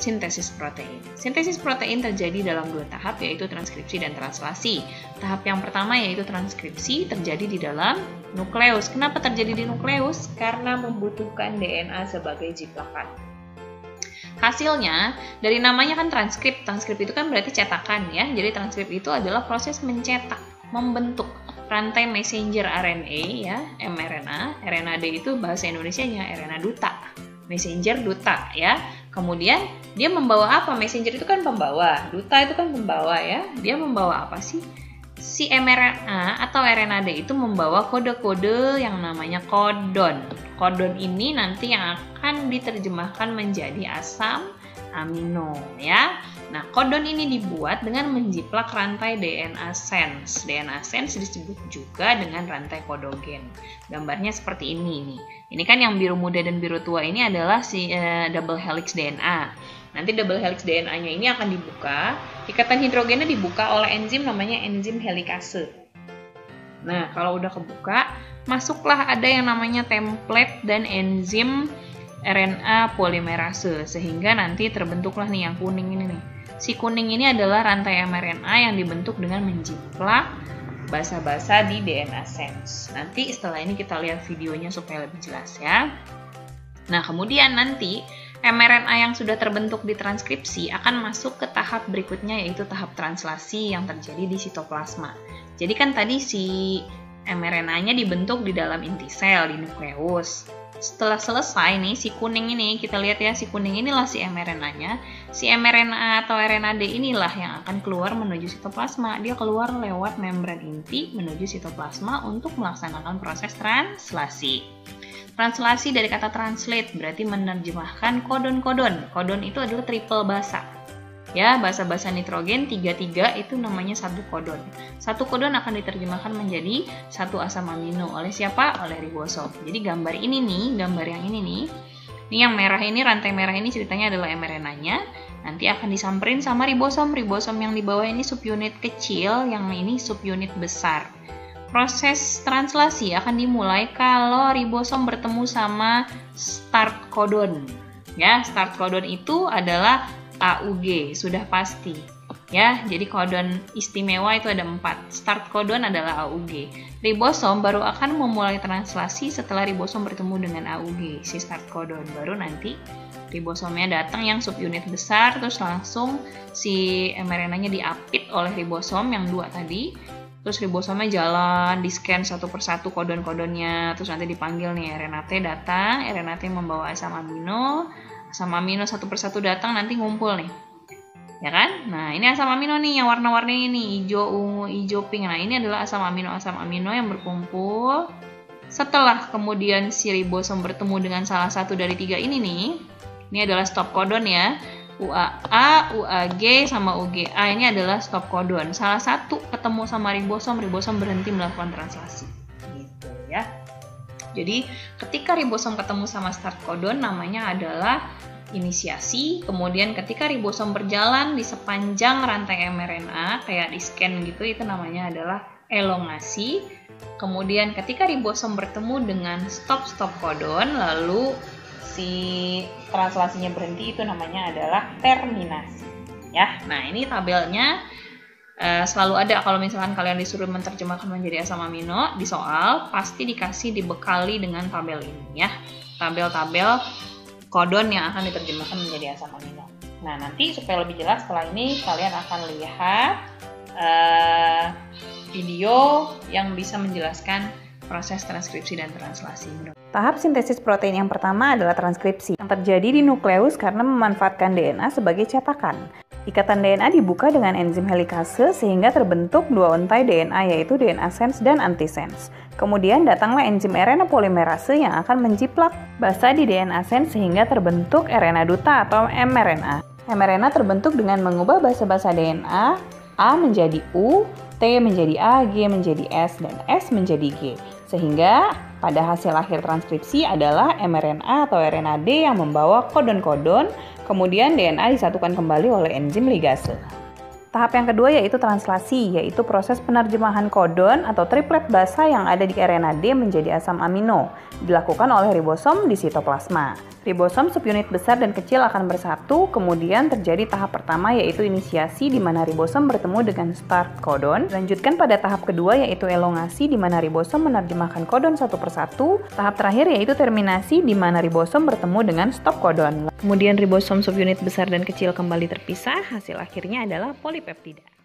sintesis protein. Sintesis protein terjadi dalam dua tahap, yaitu transkripsi dan translasi. Tahap yang pertama yaitu transkripsi terjadi di dalam nukleus. Kenapa terjadi di nukleus? Karena membutuhkan DNA sebagai jiplakan. Hasilnya, dari namanya kan transkrip. Transkrip itu kan berarti cetakan ya. Jadi transkrip itu adalah proses mencetak, membentuk rantai messenger RNA ya, mRNA. RNA-D itu bahasa Indonesianya RNA duta. Messenger duta ya. Kemudian dia membawa apa? Messenger itu kan pembawa, duta itu kan pembawa ya. Dia membawa apa sih? Si mRNA atau RNA-D itu membawa kode-kode yang namanya kodon. Kodon ini nanti yang akan diterjemahkan menjadi asam amino ya. Nah, kodon ini dibuat dengan menjiplak rantai DNA sense. DNA sense disebut juga dengan rantai kodogen. Gambarnya seperti ini nih. Ini kan yang biru muda dan biru tua ini adalah si double helix DNA. Nanti double helix DNA-nya ini akan dibuka, ikatan hidrogennya dibuka oleh enzim namanya enzim helikase. Nah, kalau udah kebuka, masuklah ada yang namanya template dan enzim RNA polimerase, sehingga nanti terbentuklah nih yang kuning ini nih. Si kuning ini adalah rantai mRNA yang dibentuk dengan menjiplak basa-basa di DNA sense. Nanti setelah ini kita lihat videonya supaya lebih jelas ya. Nah, kemudian nanti mRNA yang sudah terbentuk di transkripsi akan masuk ke tahap berikutnya, yaitu tahap translasi yang terjadi di sitoplasma. Jadi kan tadi si mRNA-nya dibentuk di dalam inti sel, di nukleus. Setelah selesai nih, si kuning ini, kita lihat ya, si kuning inilah si mRNA-nya. Si mRNA atau RNA-D inilah yang akan keluar menuju sitoplasma. Dia keluar lewat membran inti menuju sitoplasma untuk melaksanakan proses translasi. Translasi dari kata translate berarti menerjemahkan kodon-kodon. Kodon itu adalah triple basa. Ya, basa-basa nitrogen 33 itu namanya satu kodon. Satu kodon akan diterjemahkan menjadi satu asam amino oleh siapa? Oleh ribosom. Jadi gambar ini nih, gambar yang ini nih. Ini yang merah ini, rantai merah ini ceritanya adalah mRNA-nya. Nanti akan disamperin sama ribosom. Ribosom yang di bawah ini subunit kecil, yang ini subunit besar. Proses translasi akan dimulai kalau ribosom bertemu sama start codon. Ya, start codon itu adalah AUG, sudah pasti. Ya, jadi kodon istimewa itu ada 4. Start codon adalah AUG. Ribosom baru akan memulai translasi setelah ribosom bertemu dengan AUG, si start codon. Baru nanti ribosomnya datang yang subunit besar, terus langsung si mRNA-nya diapit oleh ribosom yang 2 tadi. Terus ribosomnya jalan, di-scan satu persatu kodon-kodonnya, terus nanti dipanggil nih RNA-T datang, RNA-T membawa asam amino satu persatu datang, nanti ngumpul nih. Ya kan? Nah, ini asam amino nih yang warna-warni ini, hijau, ungu, hijau, pink. Nah, ini adalah asam amino yang berkumpul. Setelah kemudian si ribosom bertemu dengan salah satu dari 3 ini nih, ini adalah stop codon ya. UAA, UAG, sama UGA ini adalah stop codon. Salah satu ketemu sama ribosom berhenti melakukan translasi. Gitu ya. Jadi ketika ribosom ketemu sama start codon namanya adalah inisiasi. Kemudian ketika ribosom berjalan di sepanjang rantai mRNA kayak di scan gitu, itu namanya adalah elongasi. Kemudian ketika ribosom bertemu dengan stop codon lalu si translasinya berhenti, itu namanya adalah terminasi ya. Nah, ini tabelnya selalu ada kalau misalkan kalian disuruh menerjemahkan menjadi asam amino di soal, pasti dibekali dengan tabel ini ya, tabel-tabel kodon yang akan diterjemahkan menjadi asam amino. Nah, nanti supaya lebih jelas setelah ini kalian akan lihat video yang bisa menjelaskan proses transkripsi dan translasi. Tahap sintesis protein yang pertama adalah transkripsi, yang terjadi di nukleus karena memanfaatkan DNA sebagai cetakan. Ikatan DNA dibuka dengan enzim helikase sehingga terbentuk 2 untai DNA, yaitu DNA sense dan antisense. Kemudian datanglah enzim RNA polimerase yang akan menjiplak basa di DNA sense sehingga terbentuk RNA duta atau mRNA. mRNA terbentuk dengan mengubah basa-basa DNA, A menjadi U, T menjadi A, G menjadi S, dan S menjadi G. Sehingga pada hasil akhir transkripsi adalah mRNA atau RNA-D yang membawa kodon-kodon, kemudian DNA disatukan kembali oleh enzim ligase. Tahap yang kedua yaitu translasi, yaitu proses penerjemahan kodon atau triplet basa yang ada di RNA-D menjadi asam amino, dilakukan oleh ribosom di sitoplasma. Ribosom subunit besar dan kecil akan bersatu, kemudian terjadi tahap pertama yaitu inisiasi di mana ribosom bertemu dengan start codon. Lanjutkan pada tahap kedua yaitu elongasi di mana ribosom menerjemahkan codon satu persatu. Tahap terakhir yaitu terminasi di mana ribosom bertemu dengan stop codon. Kemudian ribosom subunit besar dan kecil kembali terpisah, hasil akhirnya adalah polipeptida.